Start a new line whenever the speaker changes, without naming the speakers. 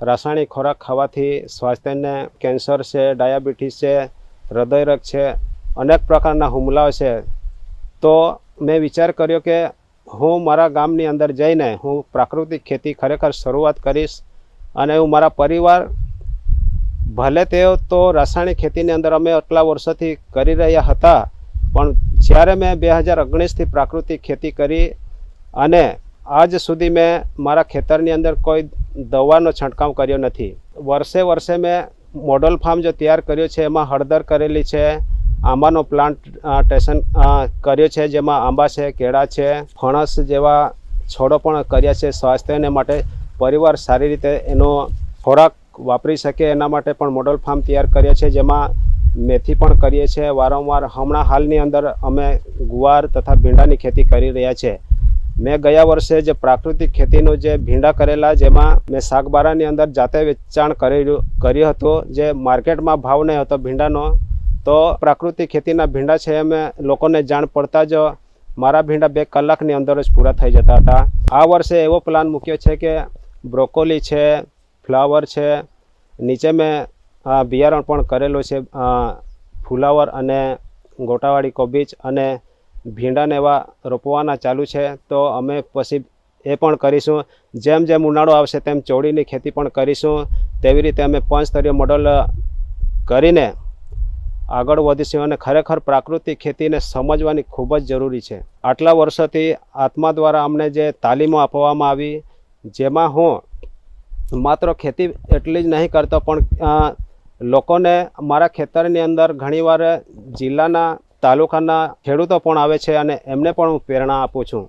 રાસાયણિક ખોરાક ખાવાથી સ્વાસ્થ્યને કેન્સર છે, ડાયાબિટીસ છે, હૃદયરોગ છે, અનેક પ્રકારના હુમલાઓ છે। તો મેં વિચાર કર્યો કે હું મારા ગામની અંદર જઈને હું પ્રાકૃતિક ખેતી ખરેખર શરૂઆત કરીશ અને હું મારા પરિવાર ભલે તેઓ તો રાસાયણિક ખેતીની અંદર અમે આટલા વર્ષોથી કરી રહ્યા હતા, પણ જ્યારે મેં 2019થી પ્રાકૃતિક ખેતી કરી અને આજ સુધી મેં મારા ખેતરની અંદર કોઈ દવાનો છંટકાવ કર્યો નથી। વર્ષે વર્ષે મેં મોડલ ફાર્મ જો તૈયાર કર્યો છે, એમાં હળદર કરેલી છે, આંબાનો પ્લાન્ટેશન કર્યો છે, જેમાં આંબા છે, કેળા છે, ફણસ જેવા છોડો પણ કર્યા છે। સ્વાસ્થ્યને માટે પરિવાર સારી રીતે એનો ખોરાક વાપરી શકે એના માટે પણ મોડલ ફાર્મ તૈયાર કર્યા છે, જેમાં મેથી પણ કરીએ છીએ વારંવાર। હમણાં હાલની અંદર અમે ગુવાર તથા ભીંડાની ખેતી કરી રહ્યા છે। મેં ગયા વર્ષે જે પ્રાકૃતિક ખેતીનું જે ભીંડા કરેલા, જેમાં મેં શાકબારાની અંદર જાતે વેચાણ કર્યું હતું, જે માર્કેટમાં ભાવ નહીં હતો ભીંડાનો, તો પ્રાકૃતિક ખેતીના ભીંડા છે એમ લોકોને જાણ પડતા જ મારા ભીંડા 2 કલાકની અંદર જ પૂરા થઈ જતા હતા। આ વર્ષે એવો પ્લાન મૂક્યો છે કે બ્રોકોલી છે, ફ્લાવર છે, નીચે મેં બિયારણ પણ કરેલું છે, ફુલાવર અને ગોટાવાળી કોબીજ અને ભીંડાને એવા રોપવાના ચાલુ છે। તો અમે પછી એ પણ કરીશું। જેમ જેમ ઉનાળો આવશે તેમ ચોળીની ખેતી પણ કરીશું। તેવી રીતે અમે પંચસ્તરીય મોડલ કરીને આગળ વધીશું અને ખરેખર પ્રાકૃતિક ખેતીને સમજવાની ખૂબ જ જરૂરી છે। આટલા વર્ષોથી આત્મા દ્વારા અમને જે તાલીમો આપવામાં આવી, જેમાં હું માત્ર ખેતી એટલી જ નહીં કરતો, પણ લોકોને મારા ખેતરની અંદર ઘણીવાર જિલ્લાના તાલુકાના ખેડૂતો પણ આવે છે અને એમને પણ હું પ્રેરણા આપું છું।